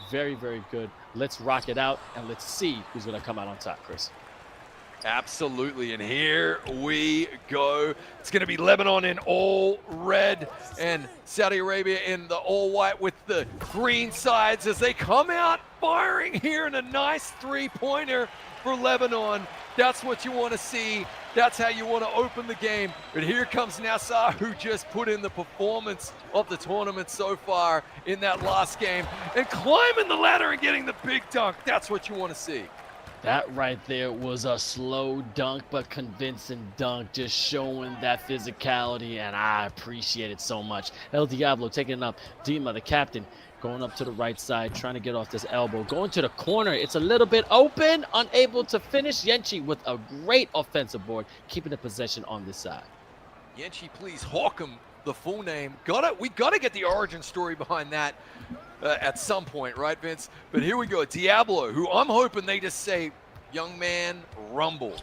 very, very good. Let's rock it out, and let's see who's going to come out on top, Chris. Absolutely, and here we go. It's going to be Lebanon in all red and Saudi Arabia in the all white with the green sides as they come out firing here, in a nice three-pointer for Lebanon. That's what you want to see. That's how you want to open the game. But here comes Nassar, who just put in the performance of the tournament so far in that last game, and climbing the ladder and getting the big dunk. That's what you want to see. That right there was a slow dunk, but convincing dunk, just showing that physicality, and I appreciate it so much. El Diablo taking it up. Dima, the captain, going up to the right side, trying to get off this elbow. Going to the corner. It's a little bit open, unable to finish. 𝐒𝐿𝐵 with a great offensive board, keeping the possession on this side. 𝐒𝐿𝐵, please, Hawkham, the full name. We got to get the origin story behind that. At some point, right, Vince? But here we go. Diablo, who I'm hoping they just say, young man, rumble.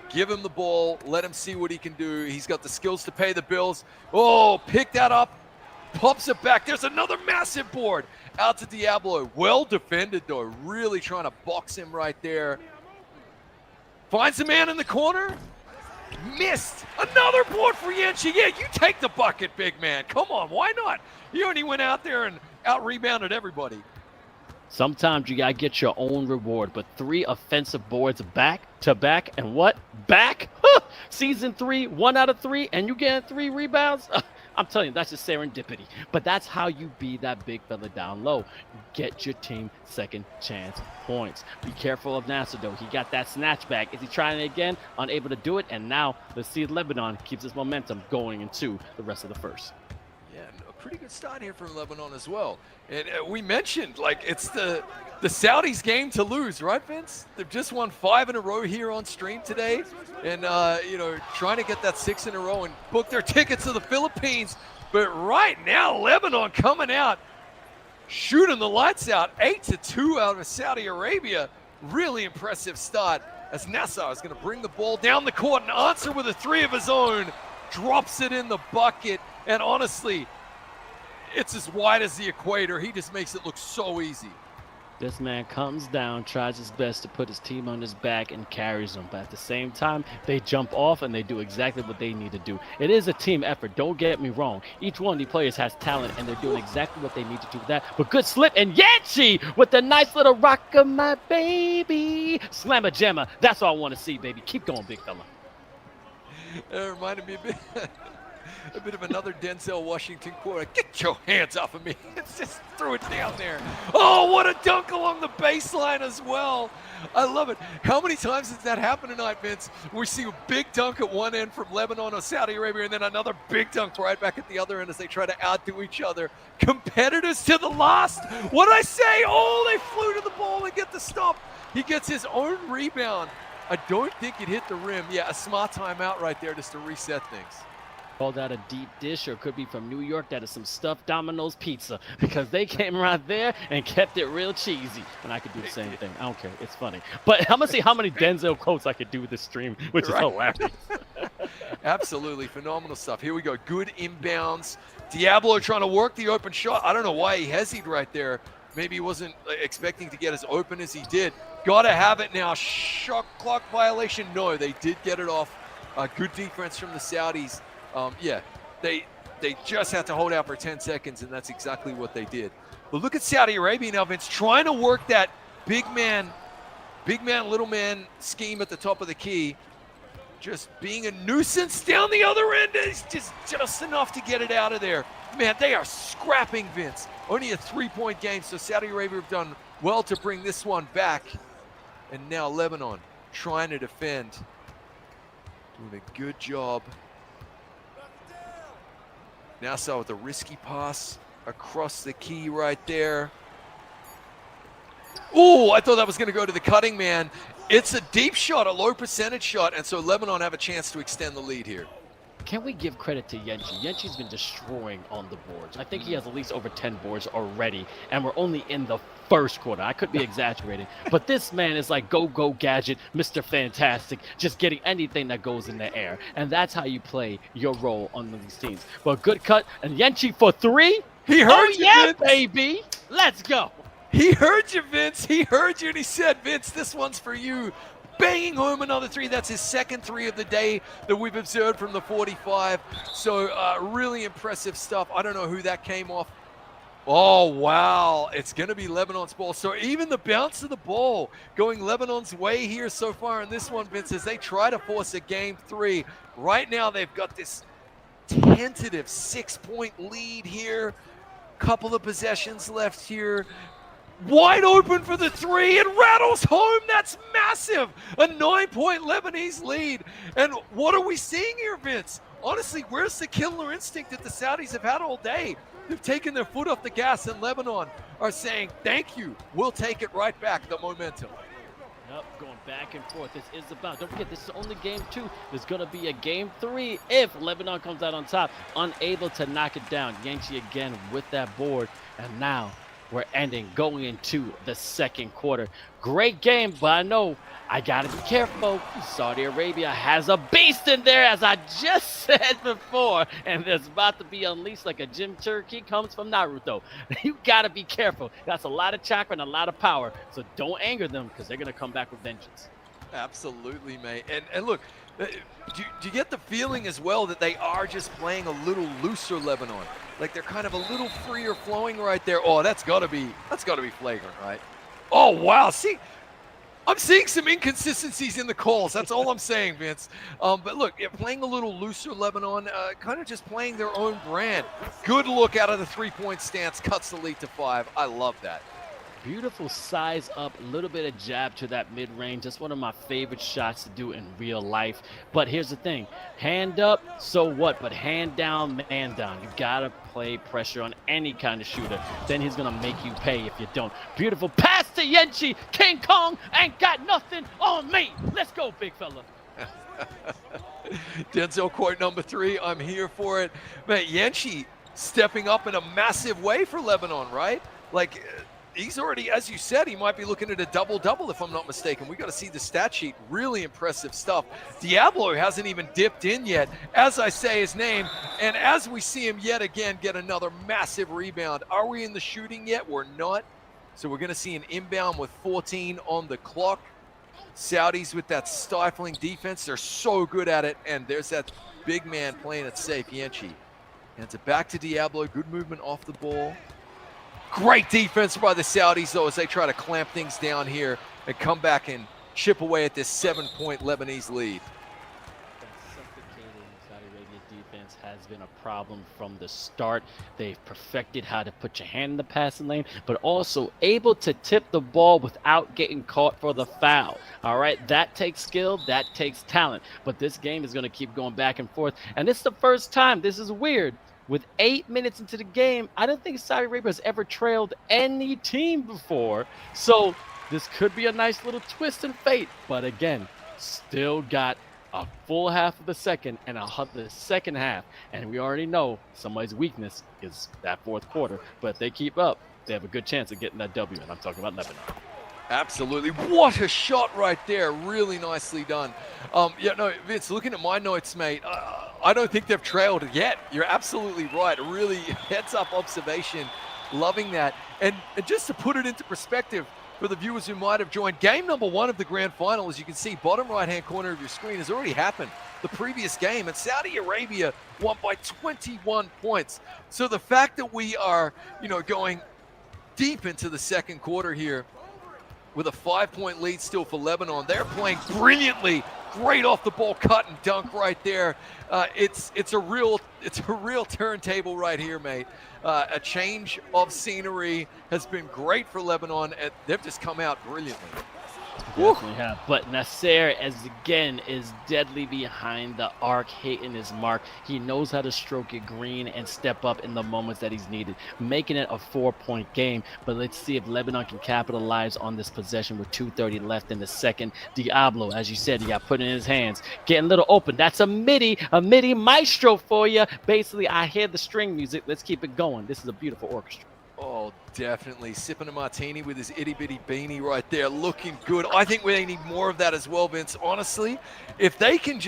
Give him the ball. Let him see what he can do. He's got the skills to pay the bills. Oh, pick that up. Pops it back. There's another massive board out to Diablo. Well defended, though. Really trying to box him right there. Finds the man in the corner. Missed. Another board for 𝐒𝐿𝐵. Yeah, you take the bucket, big man. Come on, why not? You only went out there and out-rebounded everybody. Sometimes you got to get your own reward, but 3 offensive boards back to back, and what? Back? Season 3, 1 out of 3, and you getting 3 rebounds? I'm telling you, that's just serendipity. But that's how you be that big fella down low. Get your team second chance points. Be careful of Nassar, though. He got that snatch back. Is he trying it again? Unable to do it, and now let's see if Lebanon keeps his momentum going into the rest of the first. Yeah, a pretty good start here from Lebanon as well. And we mentioned, like, it's the Saudis' game to lose, right, Vince? They've just won 5 in a row here on stream today. And, you know, trying to get that 6 in a row and book their tickets to the Philippines. But right now, Lebanon coming out, shooting the lights out. 8-2 out of Saudi Arabia. Really impressive start as Nassar is going to bring the ball down the court and answer with a 3 of his own. Drops it in the bucket. And honestly, it's as wide as the equator. He just makes it look so easy. This man comes down, tries his best to put his team on his back and carries them. But at the same time, they jump off and they do exactly what they need to do. It is a team effort. Don't get me wrong. Each one of the players has talent and they're doing exactly what they need to do with that. But good slip, and 𝐒𝐿𝐵 with the nice little rock of my baby. Slamma jamma. That's what I want to see, baby. Keep going, big fella. It reminded me a bit of another Denzel Washington quote. Get your hands off of me. It's just threw it down there. Oh, what a dunk along the baseline as well. I love it. How many times has that happened tonight, Vince? We see a big dunk at one end from Lebanon or Saudi Arabia, and then another big dunk right back at the other end as they try to outdo each other. Competitors to the last. What did I say? Oh, they flew to the ball and get the stop. He gets his own rebound. I don't think it hit the rim. Yeah, a smart timeout right there just to reset things. Called that a deep dish, or it could be from New York. That is some stuffed Domino's pizza, because they came right there and kept it real cheesy. And I could do the same thing. I don't care. It's funny. But I'm going to see how many Denzel quotes I could do with this stream, which is hilarious. Absolutely. Phenomenal stuff. Here we go. Good inbounds. Diablo trying to work the open shot. I don't know why he hesitated right there. Maybe he wasn't expecting to get as open as he did. Got to have it now. Shot clock violation. No, they did get it off. Good defense from the Saudis. Yeah, they just had to hold out for 10 seconds, and that's exactly what they did. But look at Saudi Arabia now, Vince, trying to work that big man, little man scheme at the top of the key. Just being a nuisance down the other end is just enough to get it out of there. Man, they are scrapping, Vince. Only a 3-point game, so Saudi Arabia have done well to bring this one back. And now Lebanon trying to defend. Doing a good job. Nassar with a risky pass across the key right there. Oh, I thought that was going to go to the cutting man. It's a deep shot, a low percentage shot, and so Lebanon have a chance to extend the lead here. Can we give credit to 𝐒𝐿𝐵? 𝐒𝐿𝐵's been destroying on the boards. I think he has at least over 10 boards already, and we're only in the first quarter. I could be exaggerating, but this man is like go gadget, Mr. Fantastic, just getting anything that goes in the air, and that's how you play your role on these teams. But good cut, and 𝐒𝐿𝐵 for 3. He heard you, yeah, Vince. baby. Let's go. He heard you, Vince. He heard you, and he said, Vince, this one's for you. Banging home another three. That's his second three of the day that we've observed from the 45. So really impressive stuff. I don't know who that came off. Oh, wow. It's going to be Lebanon's ball. So even the bounce of the ball going Lebanon's way here so far in this one, Vince, as they try to force a game three. Right now, they've got this tentative 6-point lead here. Couple of possessions left here. Wide open for the three. It rattles home. That's massive. A 9-point Lebanese lead. And what are we seeing here, Vince? Honestly, where's the killer instinct that the Saudis have had all day? They've taken their foot off the gas, and Lebanon are saying, thank you. We'll take it right back, the momentum. Yep, going back and forth. This is about, don't forget, this is only game 2. There's going to be a game 3 if Lebanon comes out on top, unable to knock it down. 𝐒𝐿𝐵 again with that board, and now we're going into the second quarter. Great game, but I know I gotta be careful. Saudi Arabia has a beast in there, as I just said before, and it's about to be unleashed like a gym turkey comes from Naruto. You gotta be careful. That's a lot of chakra and a lot of power, so don't anger them, because they're gonna come back with vengeance. Absolutely, mate. And look, do you get the feeling as well that they are just playing a little looser Lebanon? Like they're kind of a little freer flowing right there. Oh, that's gotta be flagrant, right? Oh, wow. See, I'm seeing some inconsistencies in the calls. That's all I'm saying, Vince. But look, playing a little looser Lebanon, kind of just playing their own brand. Good look out of the three-point stance, cuts the lead to 5. I love that. Beautiful size up, a little bit of jab to that mid-range. That's one of my favorite shots to do in real life. But here's the thing, hand up, so what? But hand down, man down. You gotta play pressure on any kind of shooter. Then he's gonna make you pay if you don't. Beautiful pass to 𝐒𝐿𝐵. King Kong ain't got nothing on me. Let's go, big fella. Denzel quote number 3, I'm here for it. Man, 𝐒𝐿𝐵 stepping up in a massive way for Lebanon, right? Like, he's already, as you said, he might be looking at a double-double if I'm not mistaken. We got to see the stat sheet. Really impressive stuff. �DIABLO hasn't even dipped in yet, as I say his name, and as we see him yet again get another massive rebound. Are we in the shooting yet? We're not. So we're going to see an inbound with 14 on the clock. Saudis with that stifling defense. They're so good at it, and there's that big man playing it safe, 𝐒𝐿𝐵. Hands it back to �DIABLO. Good movement off the ball. Great defense by the Saudis, though, as they try to clamp things down here and come back and chip away at this 7-point Lebanese lead. That suffocating Saudi Arabia defense has been a problem from the start. They've perfected how to put your hand in the passing lane, but also able to tip the ball without getting caught for the foul. All right, that takes skill, that takes talent. But this game is going to keep going back and forth. And it's the first time, this is weird, with 8 minutes into the game, I don't think Saudi Arabia has ever trailed any team before. So this could be a nice little twist in fate. But again, still got a full half of the second and the second half. And we already know somebody's weakness is that fourth quarter. But if they keep up, they have a good chance of getting that W. And I'm talking about Lebanon. Absolutely. What a shot right there. Really nicely done. Yeah, no, Vince, looking at my notes, mate, I don't think they've trailed yet. You're absolutely right. Really heads-up observation. Loving that. And just to put it into perspective for the viewers who might have joined, game number 1 of the grand final, as you can see, bottom right-hand corner of your screen, has already happened. The previous game, and Saudi Arabia won by 21 points. So the fact that we are, going deep into the second quarter here, with a 5-point lead still for Lebanon. They're playing brilliantly. Great off the ball cut and dunk right there. It's a real turntable right here, mate. A change of scenery has been great for Lebanon, and they've just come out brilliantly. Definitely have. But Nasser, as again, is deadly behind the arc, hitting his mark. He knows how to stroke it green and step up in the moments that he's needed, making it a 4-point game. But let's see if Lebanon can capitalize on this possession with 2:30 left in the second. �DIABLO, as you said, he got put in his hands, getting a little open. That's a MIDI maestro for you. Basically, I hear the string music. Let's keep it going. This is a beautiful orchestra. Oh, definitely. Sipping a martini with his itty-bitty beanie right there, looking good. I think we need more of that as well, Vince. Honestly, if they can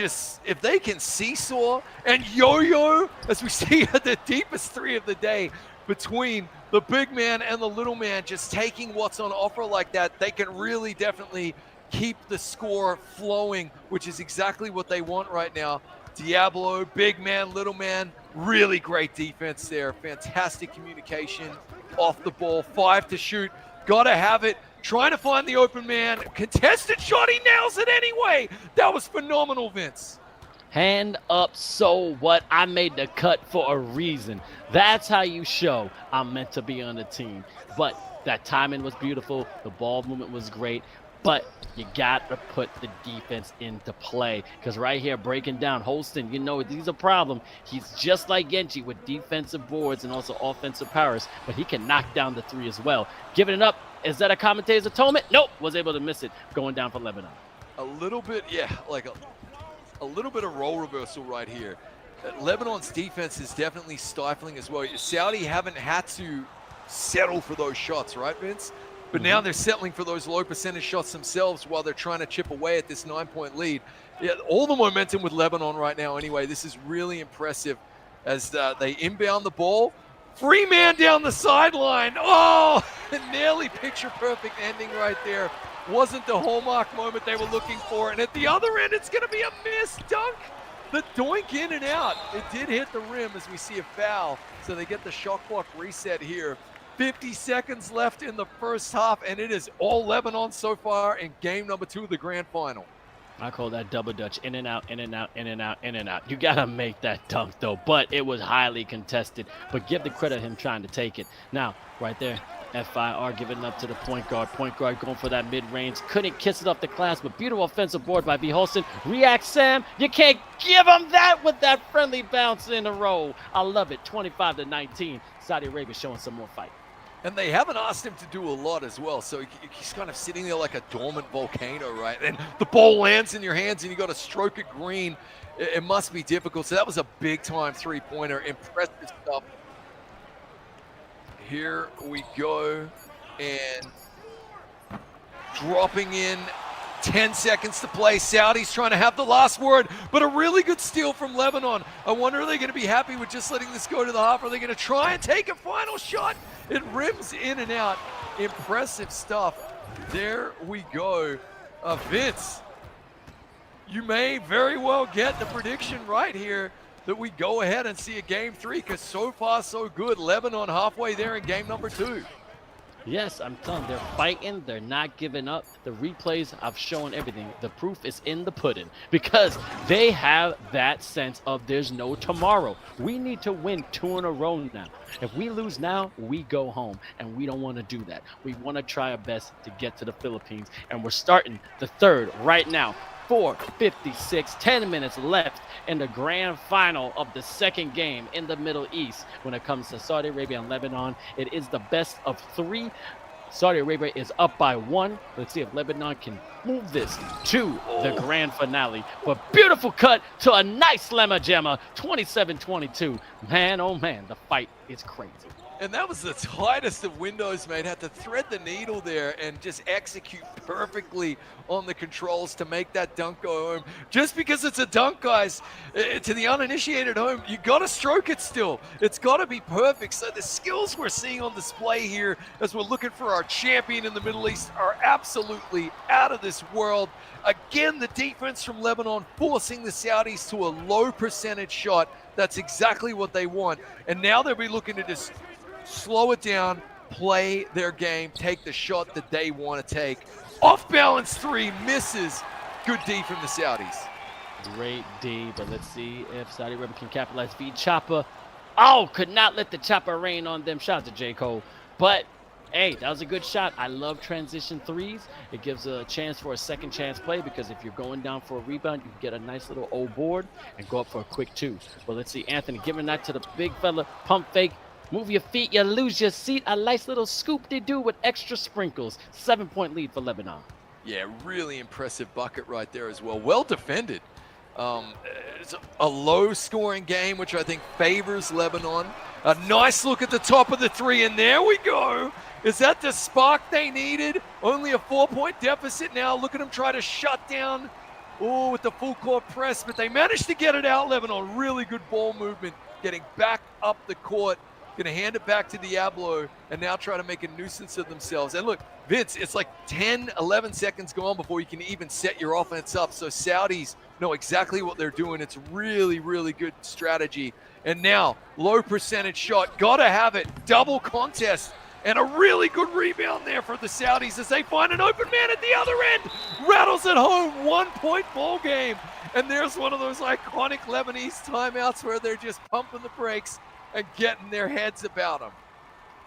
seesaw and yo-yo, as we see at the deepest 3 of the day, between the big man and the little man just taking what's on offer like that, they can really definitely keep the score flowing, which is exactly what they want right now. 𝐒𝐫𝐿𝐵, big man, little man, really great defense there. Fantastic communication off the ball. 5 to shoot. Got to have it. Trying to find the open man. Contested shot. He nails it anyway. That was phenomenal, Vince. Hand up, so what? I made the cut for a reason. That's how you show I'm meant to be on the team. But that timing was beautiful. The ball movement was great. But you got to put the defense into play. Because right here, breaking down 𝐒𝐮𝐬𝐜𝐫𝐤, you know, he's a problem. He's just like 𝐿𝐺𝐺𝐸 with defensive boards and also offensive powers. But he can knock down the three as well. Giving it up. Is that a commentator's atonement? Nope. Was able to miss it. Going down for Lebanon. A little bit, yeah, like a little bit of role reversal right here. Lebanon's defense is definitely stifling as well. Saudi haven't had to settle for those shots, right, Vince? But now they're settling for those low percentage shots themselves while they're trying to chip away at this 9-point lead. Yeah, all the momentum with Lebanon right now anyway. This is really impressive as they inbound the ball. Free man down the sideline. Oh, nearly picture perfect ending right there. Wasn't the hallmark moment they were looking for. And at the other end, it's going to be a missed dunk. The doink in and out. It did hit the rim as we see a foul. So they get the shot clock reset here. 50 seconds left in the first half, and it is all Lebanon so far in game number 2 of the grand final. I call that double dutch, in and out, in and out, in and out, in and out. You got to make that dunk, though. But it was highly contested. But give the credit him trying to take it. Now, right there, FIR giving up to the point guard. Point guard going for that mid-range. Couldn't kiss it off the glass, but beautiful offensive board by 𝐵 React Sam. You can't give him that with that friendly bounce in a row. I love it. 25-19. Saudi Arabia showing some more fight. And they haven't asked him to do a lot as well. So he's kind of sitting there like a dormant volcano, right? And the ball lands in your hands and you got to stroke it green. It must be difficult. So that was a big-time three-pointer. Impressive stuff. Here we go. And dropping in. 10 seconds to play. Saudi's trying to have the last word, but a really good steal from Lebanon. I wonder, are they going to be happy with just letting this go to the half? Are they going to try and take a final shot? It rims in and out. Impressive stuff. There we go. Vince, you may very well get the prediction right here that we go ahead and see a game 3, because so far so good. Lebanon halfway there in game number 2. Yes, I'm telling you, they're fighting. They're not giving up. The replays, I've shown everything. The proof is in the pudding because they have that sense of there's no tomorrow. We need to win 2 in a row now. If we lose now, we go home, and we don't want to do that. We want to try our best to get to the Philippines, and we're starting the 3rd right now. 4:56, 10 minutes left in the grand final of the 2nd game in the Middle East. When it comes to Saudi Arabia and Lebanon, it is the best of 3. Saudi Arabia is up by 1. Let's see if Lebanon can move this to the grand finale. But beautiful cut to a nice lemma jamma, 27-22. Man, oh man, the fight is crazy. And that was the tightest of windows, mate. Had to thread the needle there and just execute perfectly on the controls to make that dunk go home. Just because it's a dunk, guys, to the uninitiated home, you got to stroke it still. It's got to be perfect. So the skills we're seeing on display here as we're looking for our champion in the Middle East are absolutely out of this world. Again, the defense from Lebanon forcing the Saudis to a low percentage shot. That's exactly what they want. And now they'll be looking to just slow it down, play their game, take the shot that they want to take. Off balance 3, misses. Good D from the Saudis. Great D, but let's see if Saudi Arabia can capitalize. 𝐵 Oh, could not let the chopper rain on them. Shout out to J. Cole. But, hey, that was a good shot. I love transition 3s. It gives a chance for a second chance play because if you're going down for a rebound, you can get a nice little old board and go up for a quick 2. But let's see Anthony giving that to the big fella. Pump fake. Move your feet, you lose your seat. A nice little scoop they do with extra sprinkles. 7-point lead for Lebanon. Yeah, really impressive bucket right there as well. Well defended. It's a low-scoring game, which I think favors Lebanon. A nice look at the top of the 3, and there we go. Is that the spark they needed? Only a 4-point deficit now. Look at them try to shut down. Oh, with the full-court press, but they managed to get it out, Lebanon. Really good ball movement, getting back up the court. Going to hand it back to Diablo and now try to make a nuisance of themselves. And look, Vince, it's like 10, 11 seconds gone before you can even set your offense up. So Saudis know exactly what they're doing. It's really, really good strategy. And now, low percentage shot. Got to have it. Double contest. And a really good rebound there for the Saudis as they find an open man at the other end. Rattles it home. 1-point ball game. And there's one of those iconic Lebanese timeouts where they're just pumping the brakes and getting their heads about them.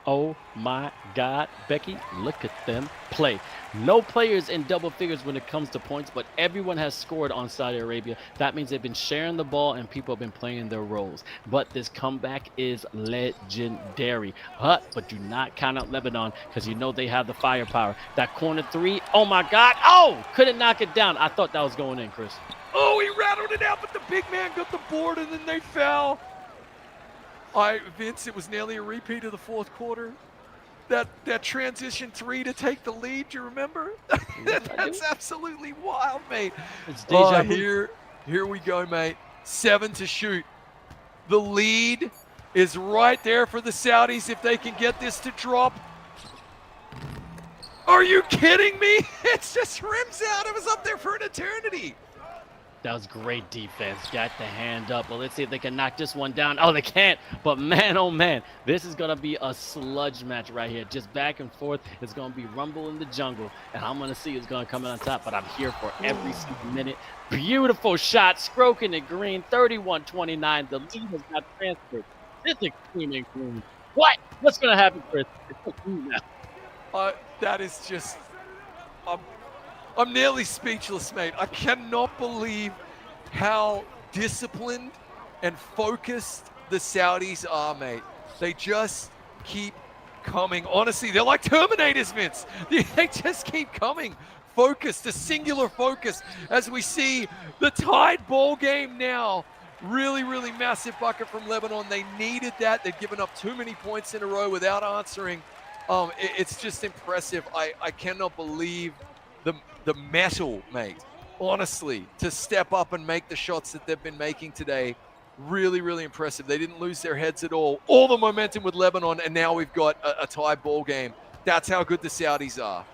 Oh my God, Becky, look at them play. No players in double figures when it comes to points, but everyone has scored on Saudi Arabia. That means they've been sharing the ball and people have been playing their roles. But this comeback is legendary. But do not count out Lebanon because you know they have the firepower. That corner three, oh my God. Oh, couldn't knock it down. I thought that was going in, Chris. Oh, he rattled it out, but the big man got the board and then they fell. Vince, it was nearly a repeat of the fourth quarter. That transition three to take the lead, do you remember? That's absolutely wild, mate. It's deja vu. Here we go, mate. 7 to shoot. The lead is right there for the Saudis if they can get this to drop. Are you kidding me? It's just rims out. It was up there for an eternity. That was great defense. Got the hand up. Well, let's see if they can knock this one down. Oh, they can't. But man, oh man, this is going to be a sludge match right here. Just back and forth. It's going to be rumble in the jungle. And I'm going to see who's going to come in on top. But I'm here for every single minute. Beautiful shot. Stroking it green. 31-29. The lead has got transferred. This is extreme and green. What? What's going to happen, Chris? It's now. That is just... I'm nearly speechless, mate. I cannot believe how disciplined and focused the Saudis are, mate. They just keep coming. Honestly, they're like Terminators, Vince. They just keep coming. Focused, a singular focus as we see the tied ball game now. Really, really massive bucket from Lebanon. They needed that. They've given up too many points in a row without answering. It's just impressive. I cannot believe the metal, mate, honestly, to step up and make the shots that they've been making today. Really, really impressive. They didn't lose their heads at all. All the momentum with Lebanon, and now we've got a tie ball game. That's how good the Saudis are.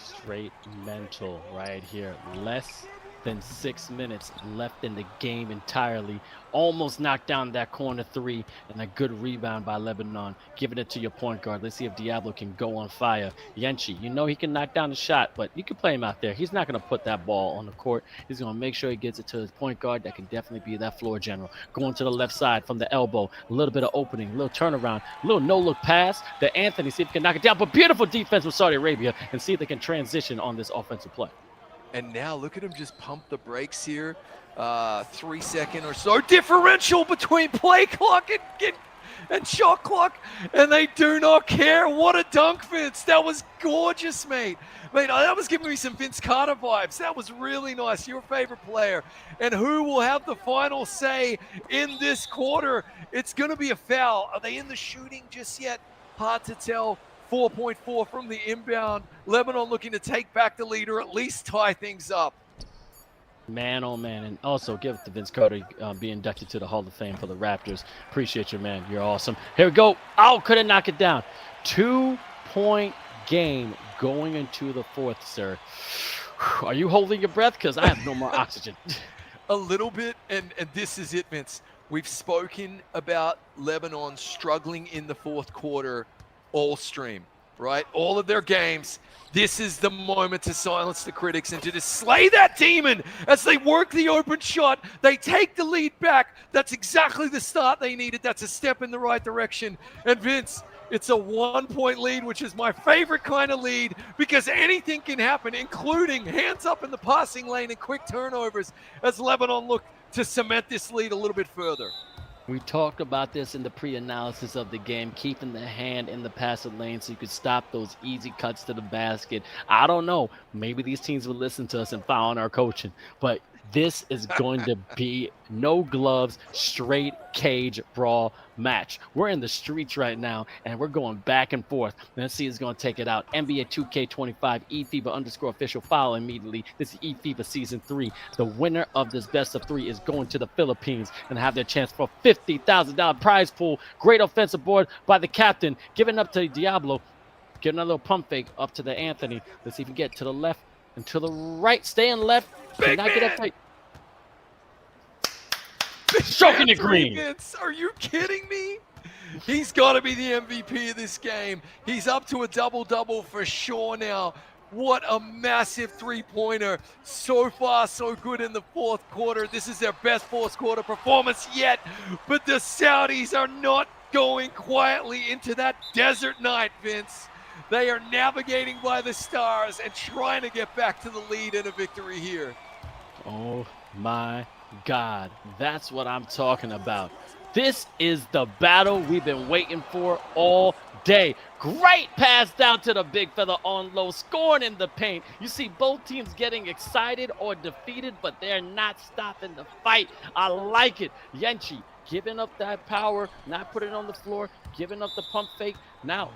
Straight mental right here. Less than 6 minutes left in the game entirely. Almost knocked down that corner three, and a good rebound by Lebanon. Giving it to your point guard. Let's see if Diablo can go on fire. 𝐒𝐿𝐵, you know he can knock down the shot, but you can play him out there. He's not going to put that ball on the court. He's going to make sure he gets it to his point guard. That can definitely be that floor general. Going to the left side from the elbow. A little bit of opening, a little turnaround, a little no-look pass to Anthony. See if he can knock it down. But beautiful defense with Saudi Arabia, and see if they can transition on this offensive play. And now look at him just pump the brakes here. 3 second or so differential between play clock and shot clock, and they do not care. What a dunk, Vince. That was gorgeous, mate. That was giving me some Vince Carter vibes. That was really nice. Your favorite player. And who will have the final say in this quarter? It's going to be a foul. Are they in the shooting just yet? Hard to tell. 4.4 from the inbound. Lebanon looking to take back the lead or at least tie things up. Man, oh man. And also give it to Vince Carter, be inducted to the Hall of Fame for the Raptors. Appreciate you, man. You're awesome. Here we go. Oh, couldn't knock it down. 2-point game going into the fourth, sir. Are you holding your breath? Because I have no more oxygen. A little bit, and this is it, Vince. We've spoken about Lebanon struggling in the fourth quarter all stream, right? All of their games. This is the moment to silence the critics and to just slay that demon as they work the open shot. They take the lead back. That's exactly the start they needed. That's a step in the right direction. And Vince, it's a 1-point lead, which is my favorite kind of lead because anything can happen, including hands up in the passing lane and quick turnovers as Lebanon look to cement this lead a little bit further. We talked about this in the pre-analysis of the game, keeping the hand in the passing lane so you could stop those easy cuts to the basket. I don't know. Maybe these teams will listen to us and foul on our coaching. But This is going to be no gloves, straight cage brawl match. We're in the streets right now, and we're going back and forth. Let's see who's going to take it out. NBA 2K25 eFIBA_official foul immediately. This is eFIBA Season 3. The winner of this best of 3 is going to the Philippines and have their chance for a $50,000 prize pool. Great offensive board by the captain, giving up to Diablo. Getting a little pump fake up to the Anthony. Let's see if he can get to the left and to the right. Staying left. Big Cannot get up man. right. Stroking the green. Are you kidding me? He's got to be the MVP of this game. He's up to a double-double for sure now. What a massive three-pointer. So far, so good in the fourth quarter. This is their best fourth quarter performance yet. But the Saudis are not going quietly into that desert night, Vince. They are navigating by the stars and trying to get back to the lead in a victory here. Oh my God, that's what I'm talking about. This is the battle we've been waiting for all day. Great pass down to the big fella on low, scoring in the paint. You see both teams getting excited or defeated, but they're not stopping the fight. I like it. 𝐒𝐮𝐬𝐜𝐫𝐞 giving up that power, not putting it on the floor, giving up the pump fake. Now,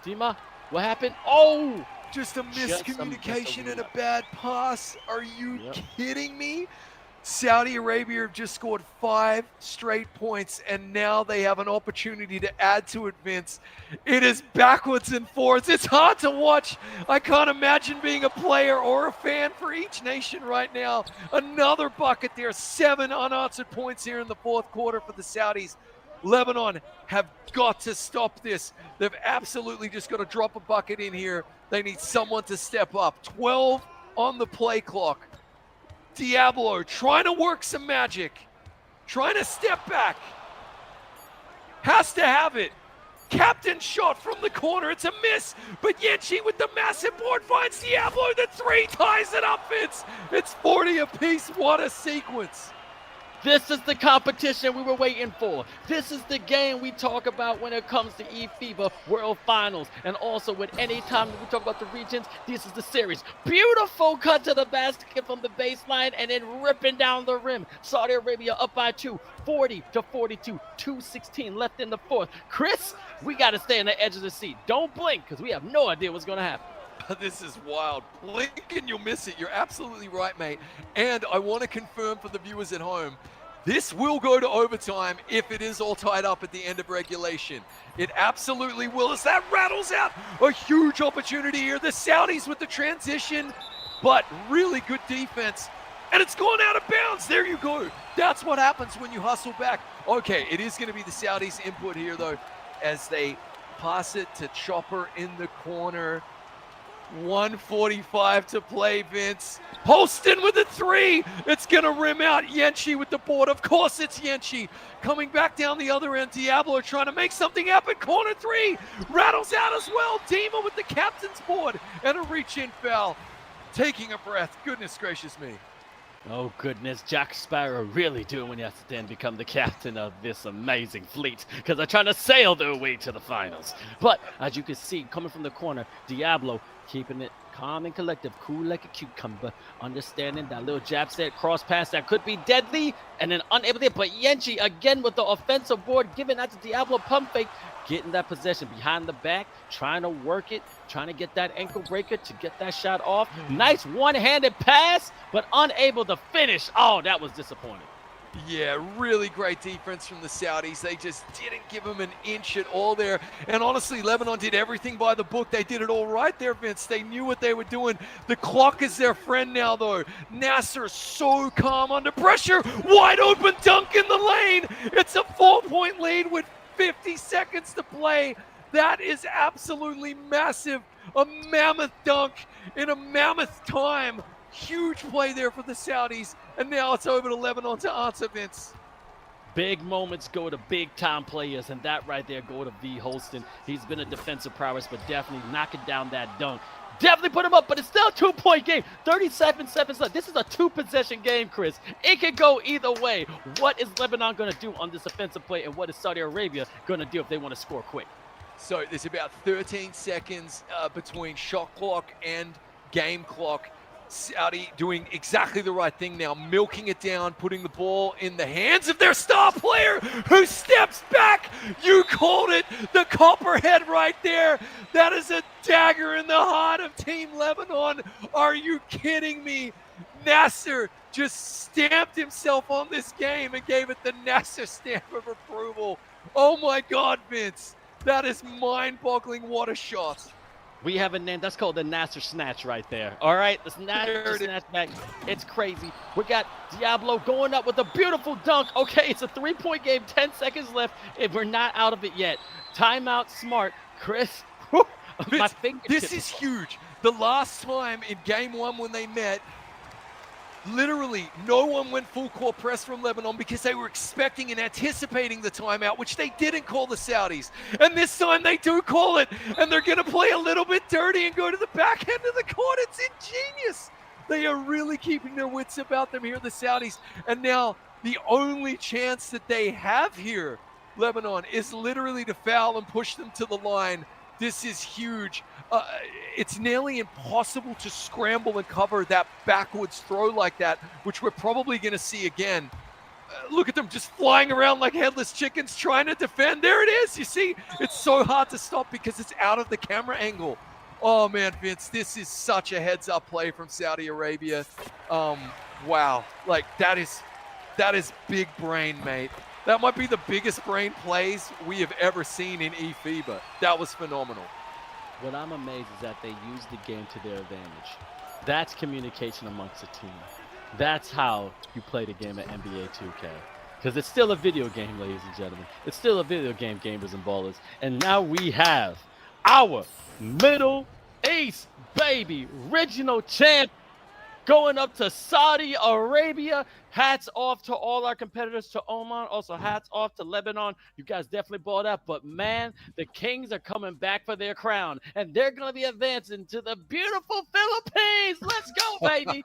Dima, what happened? Oh! Just a miscommunication and a bad pass. Are you kidding me? Saudi Arabia have just scored 5 straight points, and now they have an opportunity to add to it, Vince. It is backwards and forwards. It's hard to watch. I can't imagine being a player or a fan for each nation right now. Another bucket there. 7 unanswered points here in the fourth quarter for the Saudis. Lebanon have got to stop this. They've absolutely just got to drop a bucket in here. They need someone to step up. 12 on the play clock. Diablo trying to work some magic, trying to step back, has to have it. Captain shot from the corner, it's a miss, but 𝐒𝐮𝐬𝐜𝐫𝐞 with the massive board finds Diablo, the 3 ties it up, Vince. It's 40 apiece, what a sequence. This is the competition we were waiting for. This is the game we talk about when it comes to eFIBA World Finals. And also with any time we talk about the regions, this is the series. Beautiful cut to the basket from the baseline and then ripping down the rim. Saudi Arabia up by 2, 40-42, 2:16 left in the fourth. Chris, we got to stay on the edge of the seat. Don't blink because we have no idea what's going to happen. This is wild. Blink and you'll miss it. You're absolutely right, mate. And I want to confirm for the viewers at home, this will go to overtime if it is all tied up at the end of regulation. It absolutely will as that rattles out a huge opportunity here. The Saudis with the transition, but really good defense. And it's gone out of bounds. There you go. That's what happens when you hustle back. Okay, it is going to be the Saudis' input here, though, as they pass it to Chopper in the corner. 1:45 to play, Vince. Holston with a 3. It's going to rim out. 𝐒𝐮𝐬𝐜𝐫𝐞 with the board. Of course it's 𝐒𝐮𝐬𝐜𝐫𝐞. Coming back down the other end. Diablo trying to make something happen. Corner 3. Rattles out as well. Dima with the captain's board. And a reach-in foul. Taking a breath. Goodness gracious me. Oh goodness, Jack Sparrow really doing when he has to then become the captain of this amazing fleet because they're trying to sail their way to the finals. But as you can see, coming from the corner, Diablo keeping it calm and collective, cool like a cucumber, understanding that little jab set cross pass that could be deadly and then unable to, but 𝐒𝐮𝐬𝐜𝐫𝐞 again with the offensive board, giving that to Diablo, pump fake, getting that possession behind the back, trying to work it, trying to get that ankle breaker to get that shot off. Nice one-handed pass, but unable to finish. Oh, that was disappointing. Yeah, really great defense from the Saudis. They just didn't give them an inch at all there. And honestly, Lebanon did everything by the book. They did it all right there, Vince. They knew what they were doing. The clock is their friend now, though. Nasser so calm under pressure. Wide open dunk in the lane. It's a 4-point lead with 50 seconds to play. That is absolutely massive. A mammoth dunk in a mammoth time. Huge play there for the Saudis. And now it's over to Lebanon to answer, Vince. Big moments go to big-time players, and that right there go to V. Holston. He's been a defensive prowess, but definitely knocking down that dunk. Definitely put him up, but it's still a 2-point game. 37 seconds left. This is a 2-possession game, Chris. It could go either way. What is Lebanon going to do on this offensive play, and what is Saudi Arabia going to do if they want to score quick? So there's about 13 seconds between shot clock and game clock. Saudi doing exactly the right thing now, milking it down, putting the ball in the hands of their star player who steps back. You called it, the copperhead right there. That is a dagger in the heart of Team Lebanon. Are you kidding me? Nasser just stamped himself on this game and gave it the Nasser stamp of approval. Oh my God, Vince. That is mind-boggling. What a shot. We have a name. That's called the Nasser Snatch right there. All right, this Nasser Snatch back. It's crazy. We got 𝐤𝐵LO going up with a beautiful dunk. Okay, it's a 3-point game. 10 seconds left. If we're not out of it yet. Timeout, smart. Chris, whew, my fingertips. This is huge. The last time in game 1 when they met, literally no one went full court press from Lebanon because they were expecting and anticipating the timeout, which they didn't call the Saudis. And this time they do call it, and they're going to play a little bit dirty and go to the back end of the court. It's ingenious. They are really keeping their wits about them here, the Saudis. And now the only chance that they have here, Lebanon, is literally to foul and push them to the line. This is huge. It's nearly impossible to scramble and cover that backwards throw like that, which we're probably going to see again. Look at them just flying around like headless chickens trying to defend. There it is. You see, it's so hard to stop because it's out of the camera angle. Oh, man, Vince, this is such a heads-up play from Saudi Arabia. Wow. Like, that is big brain, mate. That might be the biggest brain plays we have ever seen in eFIBA. That was phenomenal. What I'm amazed is that they use the game to their advantage. That's communication amongst a team. That's how you play the game at NBA 2K. Because it's still a video game, ladies and gentlemen. It's still a video game, gamers and ballers. And now we have our Middle East, baby, regional champ going up to Saudi Arabia. Hats off to all our competitors, to Oman. Also, hats off to Lebanon. You guys definitely balled out. But, man, the Kings are coming back for their crown. And they're going to be advancing to the beautiful Philippines. Let's go, baby.